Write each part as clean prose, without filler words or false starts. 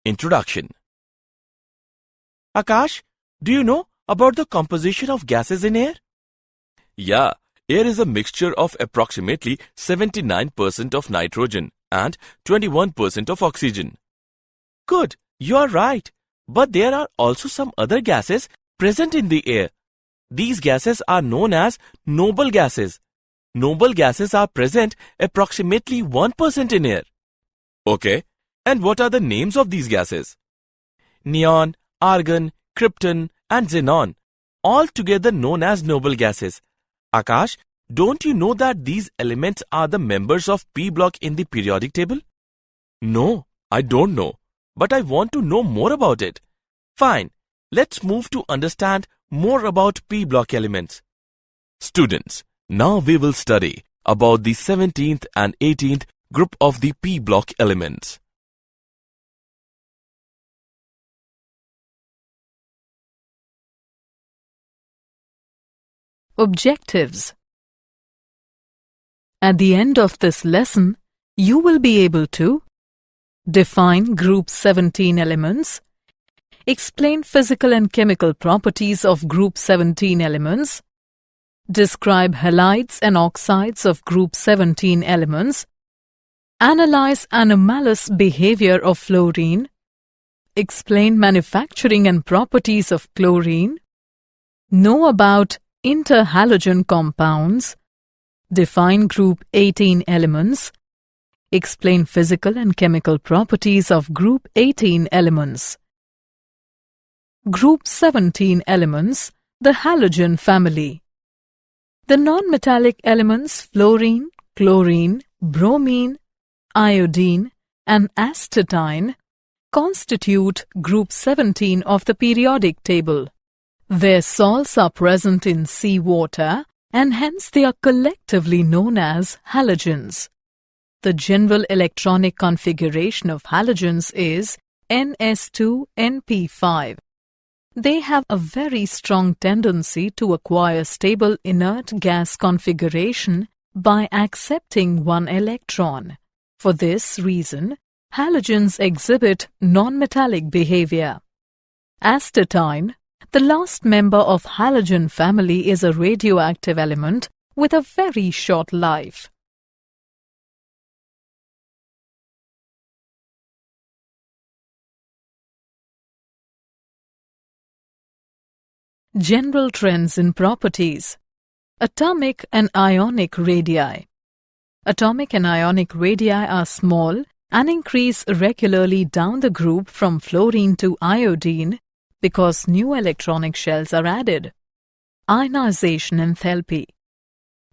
Introduction. Akash, do you know about the composition of gases in air? Yeah, air is a mixture of approximately 79% of nitrogen and 21% of oxygen. Good, you are right. But there are also some other gases present in the air. These gases are known as noble gases. Noble gases are present approximately 1% in air. Okay, and what are the names of these gases? Neon, argon, krypton, and xenon, all together known as noble gases. Akash, don't you know that these elements are the members of P block in the periodic table? No, I don't know, but I want to know more about it. Fine, let's move to understand more about P block elements. Students, now we will study about the 17th and 18th group of the P block elements. Objectives. At the end of this lesson, you will be able to define group 17 elements, explain physical and chemical properties of group 17 elements, describe halides and oxides of group 17 elements, analyze anomalous behavior of fluorine, explain manufacturing and properties of chlorine, know about interhalogen compounds, define group 18 elements, explain physical and chemical properties of group 18 elements. Group 17 elements, the halogen family. The non-metallic elements fluorine, chlorine, bromine, iodine, and astatine constitute group 17 of the periodic table. Their salts are present in seawater and hence they are collectively known as halogens. The general electronic configuration of halogens is Ns2np5. They have a very strong tendency to acquire stable inert gas configuration by accepting one electron. For this reason, halogens exhibit non-metallic behavior. Astatine, the last member of halogen family, is a radioactive element with a very short life. General trends in properties. Atomic and ionic radii. Atomic and ionic radii are small and increase regularly down the group from fluorine to iodine because new electronic shells are added. Ionization enthalpy.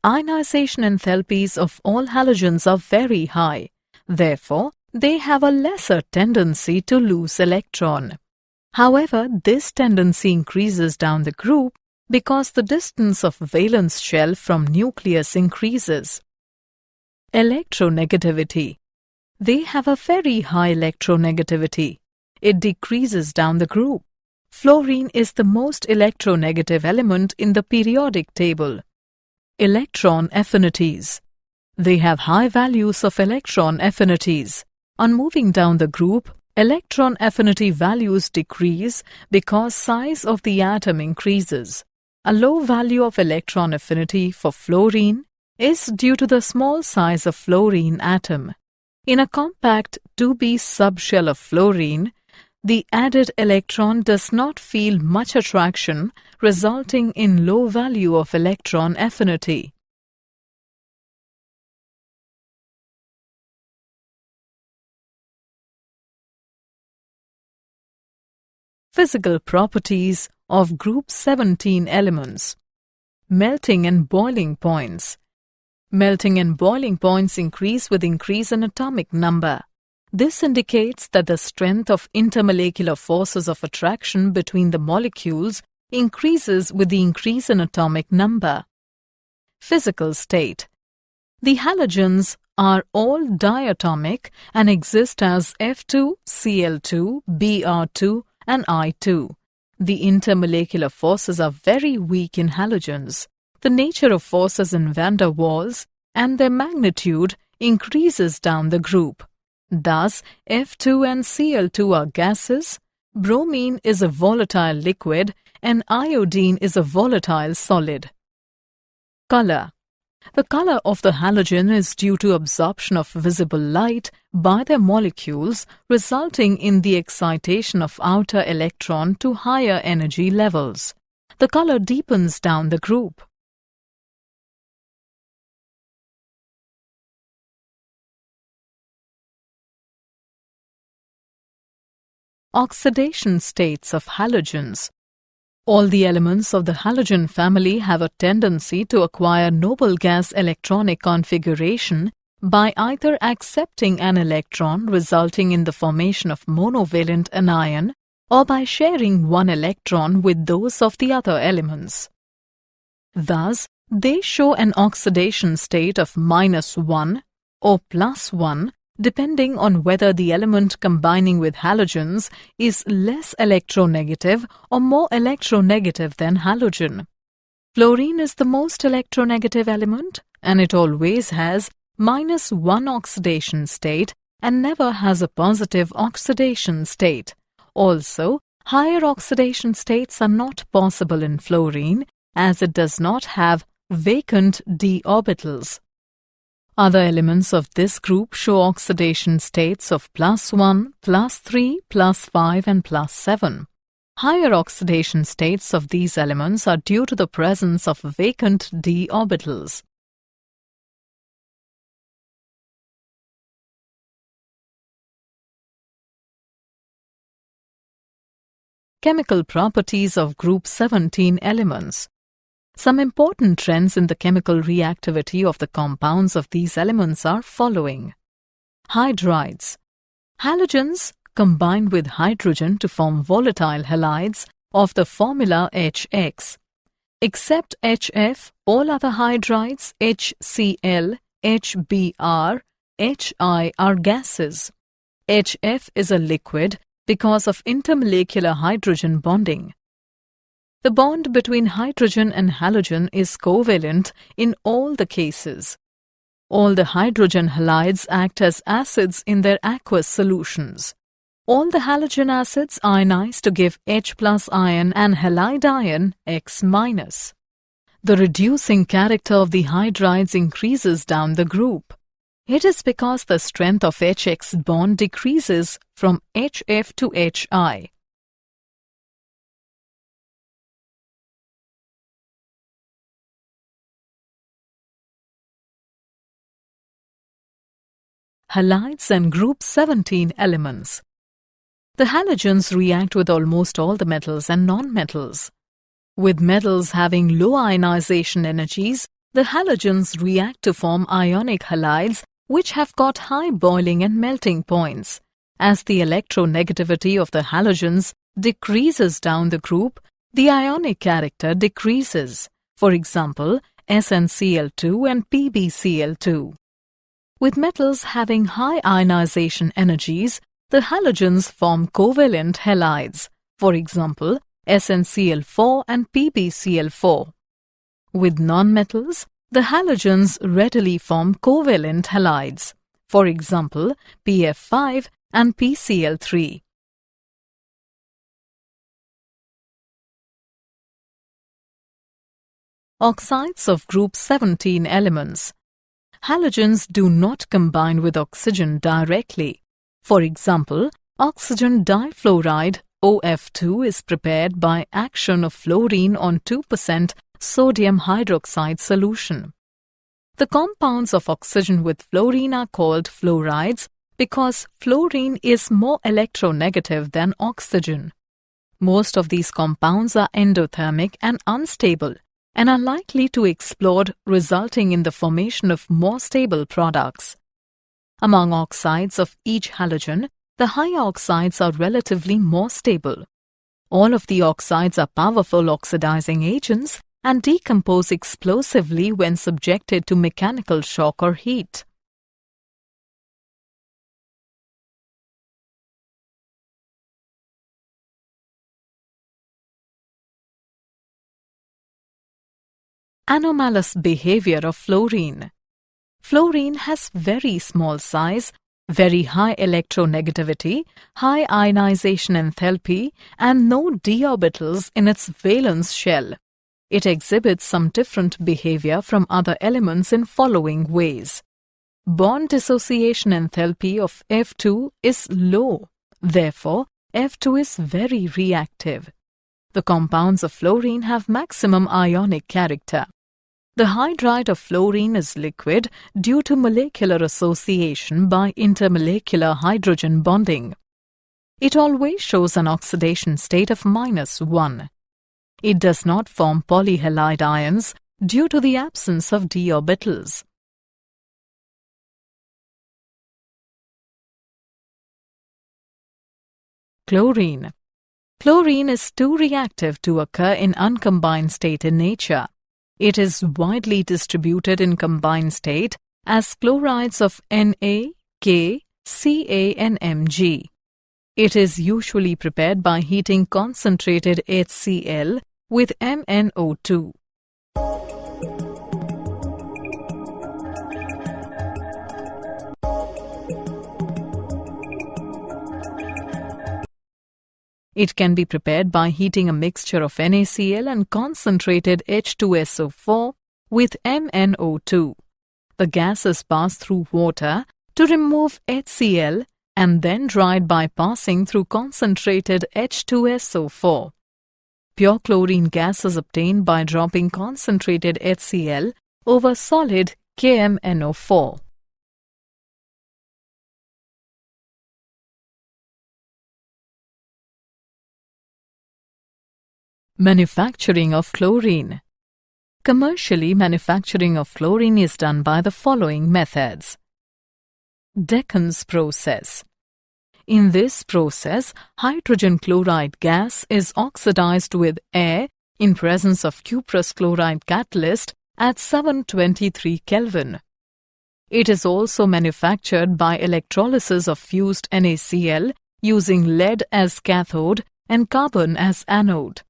Ionization enthalpies of all halogens are very high. Therefore, they have a lesser tendency to lose electron. However, this tendency increases down the group because the distance of valence shell from nucleus increases. Electronegativity. They have a very high electronegativity. It decreases down the group. Fluorine is the most electronegative element in the periodic table. Electron affinities. They have high values of electron affinities. On moving down the group, electron affinity values decrease because size of the atom increases. A low value of electron affinity for fluorine is due to the small size of fluorine atom. In a compact 2b subshell of fluorine, the added electron does not feel much attraction, resulting in low value of electron affinity. Physical properties of group 17 elements. Melting and boiling points. Melting and boiling points increase with increase in atomic number. This indicates that the strength of intermolecular forces of attraction between the molecules increases with the increase in atomic number. Physical state. The halogens are all diatomic and exist as F2, Cl2, Br2, and I2. The intermolecular forces are very weak in halogens. The nature of forces in van der Waals and their magnitude increases down the group. Thus, F2 and Cl2 are gases, bromine is a volatile liquid, and iodine is a volatile solid. Color. The color of the halogen is due to absorption of visible light by their molecules, resulting in the excitation of outer electron to higher energy levels. The color deepens down the group. Oxidation states of halogens. All the elements of the halogen family have a tendency to acquire noble gas electronic configuration by either accepting an electron resulting in the formation of monovalent anion or by sharing one electron with those of the other elements. Thus, they show an oxidation state of -1 or +1 depending on whether the element combining with halogens is less electronegative or more electronegative than halogen. Fluorine is the most electronegative element, and it always has -1 oxidation state and never has a positive oxidation state. Also, higher oxidation states are not possible in fluorine as it does not have vacant d orbitals. Other elements of this group show oxidation states of +1, +3, +5 and +7. Higher oxidation states of these elements are due to the presence of vacant d orbitals. Chemical properties of group 17 elements. Some important trends in the chemical reactivity of the compounds of these elements are following. Hydrides. Halogens combine with hydrogen to form volatile halides of the formula HX. Except HF, all other hydrides HCl, HBr, HI are gases. HF is a liquid because of intermolecular hydrogen bonding. The bond between hydrogen and halogen is covalent in all the cases. All the hydrogen halides act as acids in their aqueous solutions. All the halogen acids ionize to give H+ ion and halide ion X-. The reducing character of the hydrides increases down the group. It is because the strength of HX bond decreases from HF to HI. Halides and group 17 elements. The halogens react with almost all the metals and non-metals. With metals having low ionization energies, the halogens react to form ionic halides which have got high boiling and melting points. As the electronegativity of the halogens decreases down the group, the ionic character decreases. For example, SnCl2 and PbCl2. With metals having high ionization energies, the halogens form covalent halides, for example, SnCl4 and PbCl4. With nonmetals, the halogens readily form covalent halides, for example, PF5 and PCl3. Oxides of group 17 elements. Halogens do not combine with oxygen directly. For example, oxygen difluoride OF2 is prepared by action of fluorine on 2% sodium hydroxide solution. The compounds of oxygen with fluorine are called fluorides because fluorine is more electronegative than oxygen. Most of these compounds are endothermic and unstable and are likely to explode, resulting in the formation of more stable products. Among oxides of each halogen, the higher oxides are relatively more stable. All of the oxides are powerful oxidizing agents and decompose explosively when subjected to mechanical shock or heat. Anomalous behavior of fluorine. Fluorine has very small size, very high electronegativity, high ionization enthalpy, and no d orbitals in its valence shell. It exhibits some different behavior from other elements in following ways. Bond dissociation enthalpy of F2 is low. Therefore, F2 is very reactive. The compounds of fluorine have maximum ionic character. The hydride of fluorine is liquid due to molecular association by intermolecular hydrogen bonding. It always shows an oxidation state of -1. It does not form polyhalide ions due to the absence of d orbitals. Chlorine. Chlorine is too reactive to occur in uncombined state in nature. It is widely distributed in combined state as chlorides of Na, K, Ca and Mg. It is usually prepared by heating concentrated HCl with MnO2. It can be prepared by heating a mixture of NaCl and concentrated H2SO4 with MnO2. The gas is passed through water to remove HCl and then dried by passing through concentrated H2SO4. Pure chlorine gas is obtained by dropping concentrated HCl over solid KMnO4. Manufacturing of chlorine. Commercially, manufacturing of chlorine is done by the following methods. Decans process. In this process, hydrogen chloride gas is oxidized with air in presence of cuprous chloride catalyst at 723 Kelvin. It is also manufactured by electrolysis of fused NaCl using lead as cathode and carbon as anode.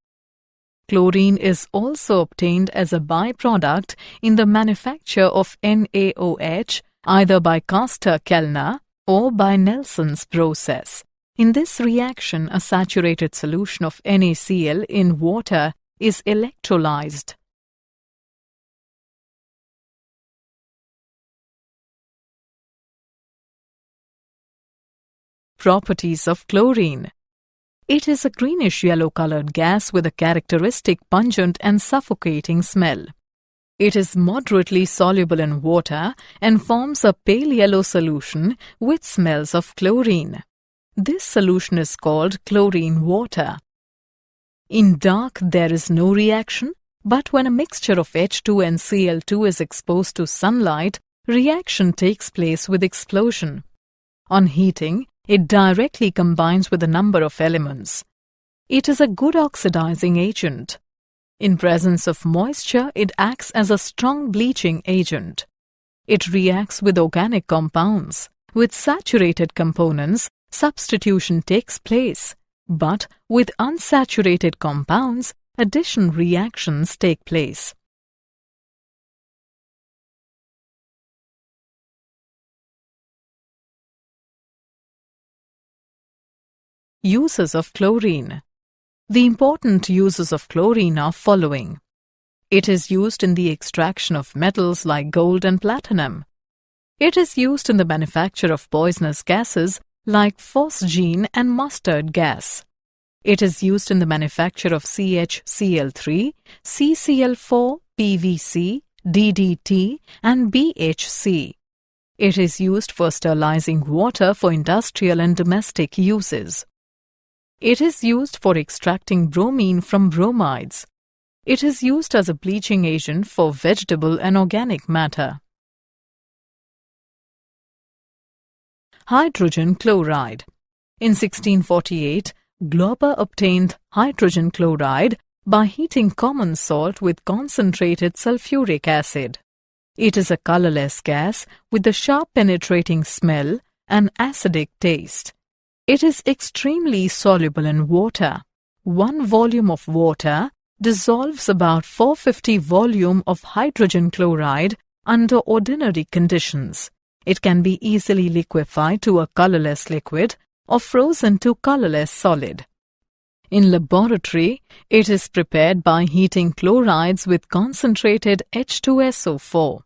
Chlorine is also obtained as a byproduct in the manufacture of NaOH either by Caster-Kellner or by Nelson's process. In this reaction, a saturated solution of NaCl in water is electrolyzed. Properties of chlorine. It is a greenish-yellow colored gas with a characteristic pungent and suffocating smell. It is moderately soluble in water and forms a pale yellow solution which smells of chlorine. This solution is called chlorine water. In dark, there is no reaction, but when a mixture of H2 and Cl2 is exposed to sunlight, reaction takes place with explosion. On heating, it directly combines with a number of elements. It is a good oxidizing agent. In presence of moisture, it acts as a strong bleaching agent. It reacts with organic compounds. With saturated components, substitution takes place. But with unsaturated compounds, addition reactions take place. Uses of chlorine. The important uses of chlorine are following. It is used in the extraction of metals like gold and platinum. It is used in the manufacture of poisonous gases like phosgene and mustard gas. It is used in the manufacture of CHCl3, CCl4, PVC, DDT, and BHC. It is used for sterilizing water for industrial and domestic uses. It is used for extracting bromine from bromides. It is used as a bleaching agent for vegetable and organic matter. Hydrogen chloride. In 1648, Glauber obtained hydrogen chloride by heating common salt with concentrated sulfuric acid. It is a colorless gas with a sharp penetrating smell and acidic taste. It is extremely soluble in water. 1 volume of water dissolves about 450 volume of hydrogen chloride under ordinary conditions. It can be easily liquefied to a colorless liquid or frozen to colorless solid. In laboratory, it is prepared by heating chlorides with concentrated H2SO4.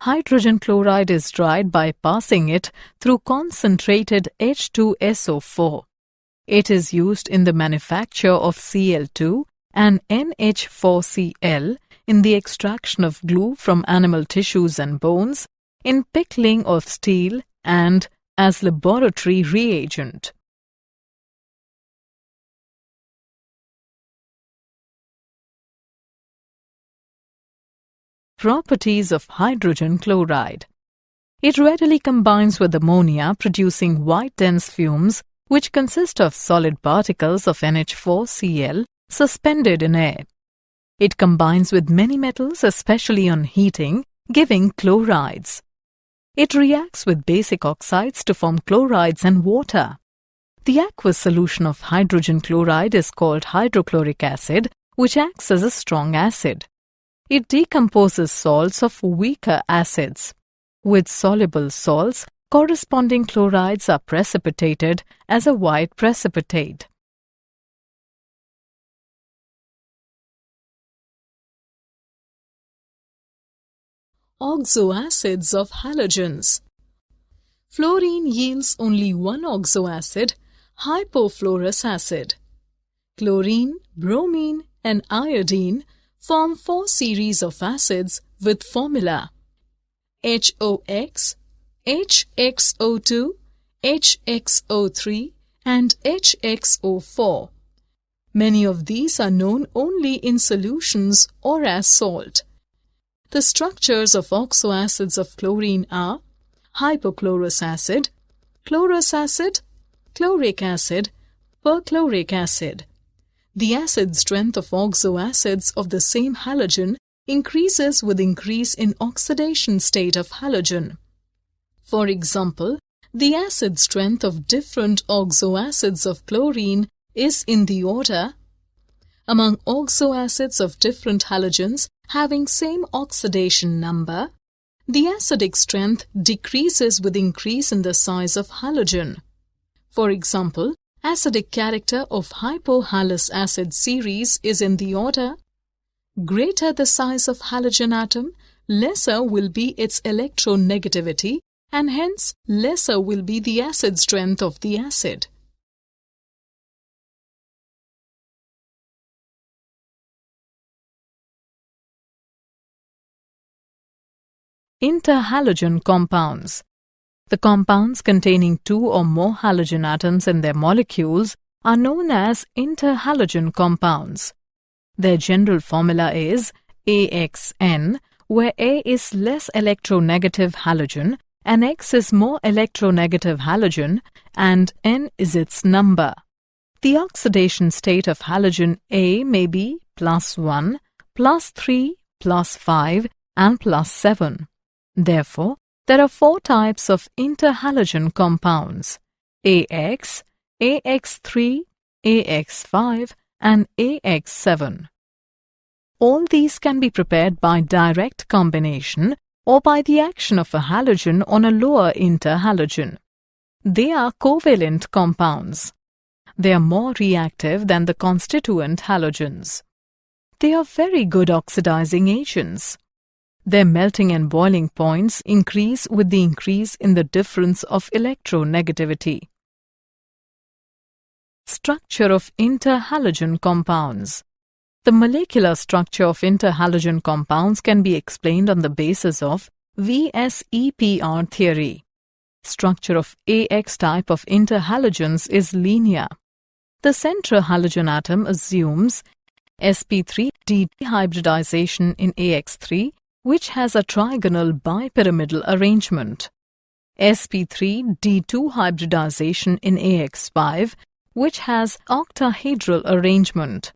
Hydrogen chloride is dried by passing it through concentrated H2SO4. It is used in the manufacture of Cl2 and NH4Cl, in the extraction of glue from animal tissues and bones, in pickling of steel, and as laboratory reagent. Properties of hydrogen chloride. It readily combines with ammonia, producing white dense fumes which consist of solid particles of NH4Cl suspended in air. It combines with many metals, especially on heating, giving chlorides. It reacts with basic oxides to form chlorides and water. The aqueous solution of hydrogen chloride is called hydrochloric acid, which acts as a strong acid. It decomposes salts of weaker acids. With soluble salts, corresponding chlorides are precipitated as a white precipitate. Oxoacids of halogens. Fluorine yields only one oxoacid, hypofluorous acid. Chlorine, bromine, and iodine form 4 series of acids with formula HOX, HXO2, HXO3, and HXO4. Many of these are known only in solutions or as salt. The structures of oxoacids of chlorine are hypochlorous acid, chlorous acid, chloric acid, perchloric acid. The acid strength of oxoacids of the same halogen increases with increase in oxidation state of halogen. For example, the acid strength of different oxoacids of chlorine is in the order. Among oxoacids of different halogens having same oxidation number, the acidic strength decreases with increase in the size of halogen. For example, acidic character of hypohalous acid series is in the order. Greater the size of halogen atom, lesser will be its electronegativity, and hence lesser will be the acid strength of the acid. Interhalogen compounds. The compounds containing 2 or more halogen atoms in their molecules are known as interhalogen compounds. Their general formula is AXN, where A is less electronegative halogen and X is more electronegative halogen, and N is its number. The oxidation state of halogen A may be +1, +3, +5, and +7. Therefore, there are 4 types of interhalogen compounds: AX, AX3, AX5, and AX7. All these can be prepared by direct combination or by the action of a halogen on a lower interhalogen. They are covalent compounds. They are more reactive than the constituent halogens. They are very good oxidizing agents. Their melting and boiling points increase with the increase in the difference of electronegativity. Structure of interhalogen compounds. The molecular structure of interhalogen compounds can be explained on the basis of VSEPR theory. Structure of AX type of interhalogens is linear. The central halogen atom assumes sp3d hybridization in AX3, which has a trigonal bipyramidal arrangement. sp3d2 hybridization in AX5, which has octahedral arrangement.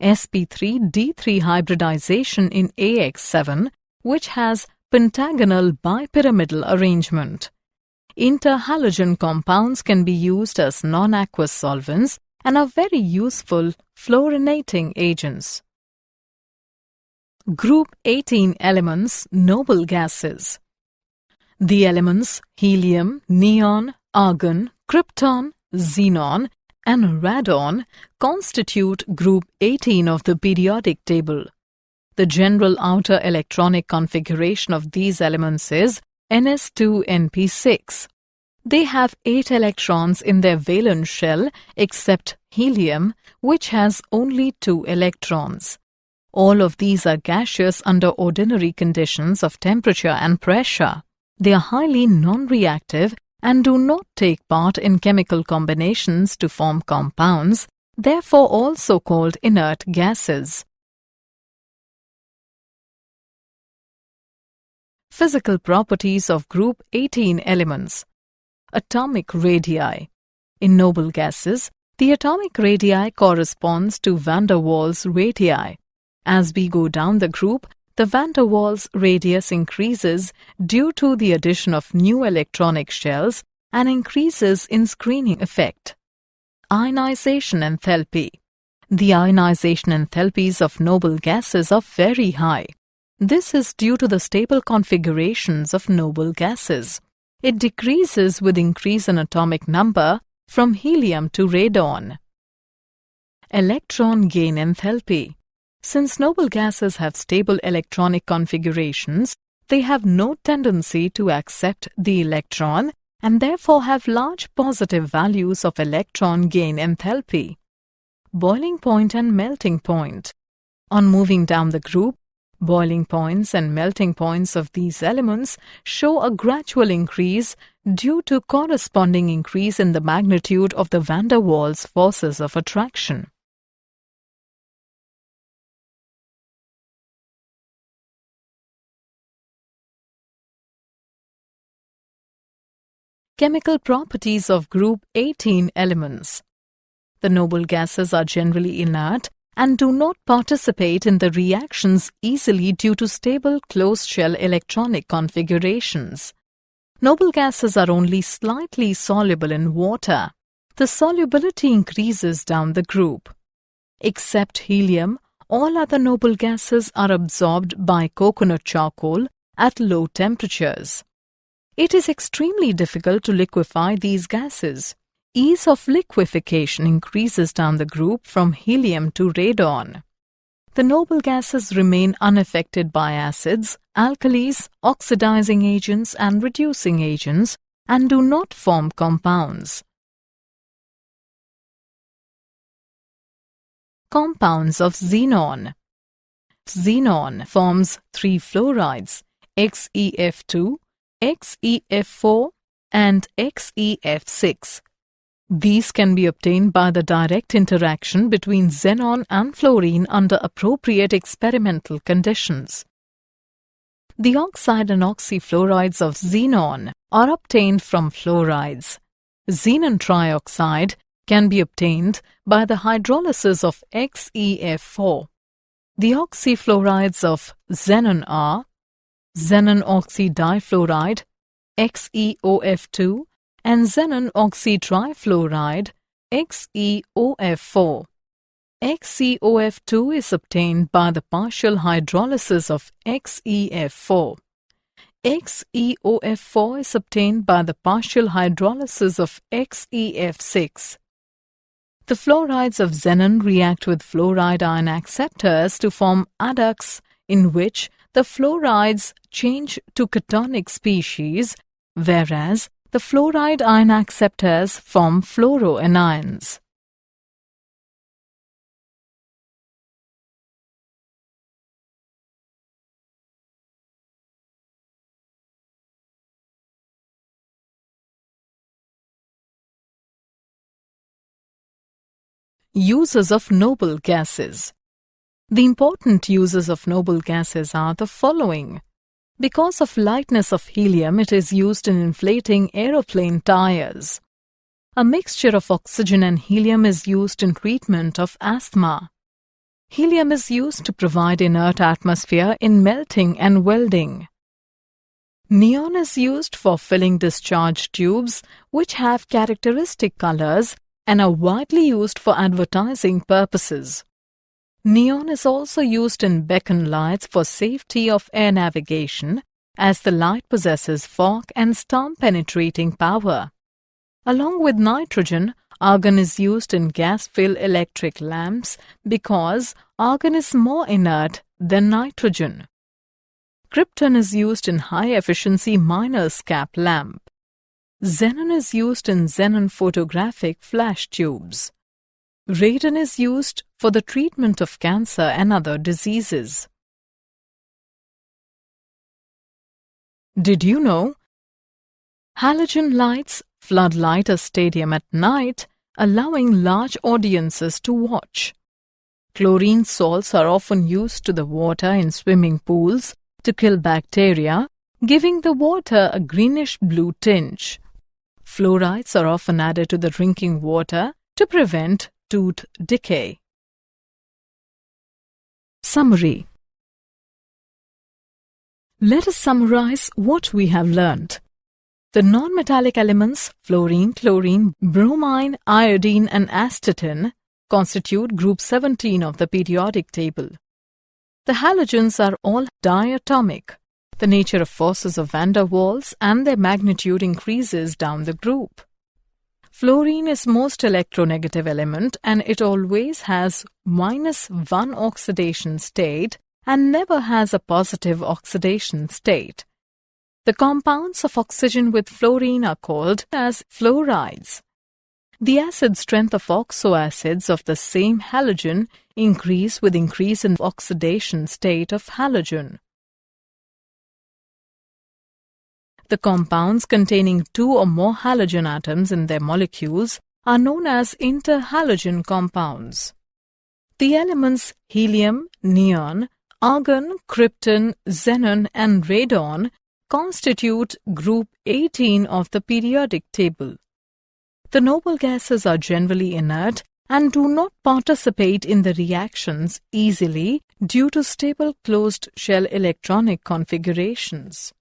sp3d3 hybridization in AX7, which has pentagonal bipyramidal arrangement. Interhalogen compounds can be used as non-aqueous solvents and are very useful fluorinating agents. Group 18 elements, noble gases. The elements helium, neon, argon, krypton, xenon, and radon constitute group 18 of the periodic table. The general outer electronic configuration of these elements is Ns2np6. They have 8 electrons in their valence shell except helium, which has only 2 electrons. All of these are gaseous under ordinary conditions of temperature and pressure. They are highly non-reactive and do not take part in chemical combinations to form compounds, therefore also called inert gases. Physical properties of group 18 elements. Atomic radii. In noble gases, the atomic radii corresponds to van der Waals radii. As we go down the group, the van der Waals radius increases due to the addition of new electronic shells and increases in screening effect. Ionization enthalpy. The ionization enthalpies of noble gases are very high. This is due to the stable configurations of noble gases. It decreases with increase in atomic number from helium to radon. Electron gain enthalpy. Since noble gases have stable electronic configurations, they have no tendency to accept the electron and therefore have large positive values of electron gain enthalpy. Boiling point and melting point. On moving down the group, boiling points and melting points of these elements show a gradual increase due to corresponding increase in the magnitude of the van der Waals forces of attraction. Chemical properties of group 18 elements. The noble gases are generally inert and do not participate in the reactions easily due to stable closed-shell electronic configurations. Noble gases are only slightly soluble in water. The solubility increases down the group. Except helium, all other noble gases are absorbed by coconut charcoal at low temperatures. It is extremely difficult to liquefy these gases. Ease of liquefaction increases down the group from helium to radon. The noble gases remain unaffected by acids, alkalis, oxidizing agents and reducing agents and do not form compounds. Compounds of xenon. Xenon forms 3 fluorides, XeF2, XeF4 and XeF6. These can be obtained by the direct interaction between xenon and fluorine under appropriate experimental conditions. The oxide and oxyfluorides of xenon are obtained from fluorides. Xenon trioxide can be obtained by the hydrolysis of XeF4. The oxyfluorides of xenon are xenon oxydifluoride, XeOF2, and xenon oxytrifluoride, XeOF4. XeOF2 is obtained by the partial hydrolysis of XeF4. XeOF4 is obtained by the partial hydrolysis of XeF6. The fluorides of xenon react with fluoride ion acceptors to form adducts in which the fluorides change to cationic species, whereas the fluoride ion acceptors form fluoroanions. Uses of noble gases. The important uses of noble gases are the following. Because of lightness of helium, it is used in inflating aeroplane tires. A mixture of oxygen and helium is used in treatment of asthma. Helium is used to provide inert atmosphere in melting and welding. Neon is used for filling discharge tubes which have characteristic colors and are widely used for advertising purposes. Neon is also used in beacon lights for safety of air navigation as the light possesses fog and storm-penetrating power. Along with nitrogen, argon is used in gas-filled electric lamps because argon is more inert than nitrogen. Krypton is used in high-efficiency miner's cap lamp. Xenon is used in xenon photographic flash tubes. Radon is used for the treatment of cancer and other diseases. Did you know? Halogen lights floodlight a stadium at night, allowing large audiences to watch. Chlorine salts are often used to the water in swimming pools to kill bacteria, giving the water a greenish-blue tinge. Fluorides are often added to the drinking water to prevent tooth decay. Summary. Let us summarize what we have learned. The non-metallic elements fluorine, chlorine, bromine, iodine and astatine constitute group 17 of the periodic table. The halogens are all diatomic. The nature of forces of van der Waals and their magnitude increases down the group. Fluorine is most electronegative element and it always has -1 oxidation state and never has a positive oxidation state. The compounds of oxygen with fluorine are called as fluorides. The acid strength of oxoacids of the same halogen increase with increase in oxidation state of halogen. The compounds containing 2 or more halogen atoms in their molecules are known as interhalogen compounds. The elements helium, neon, argon, krypton, xenon and radon constitute group 18 of the periodic table. The noble gases are generally inert and do not participate in the reactions easily due to stable closed shell electronic configurations.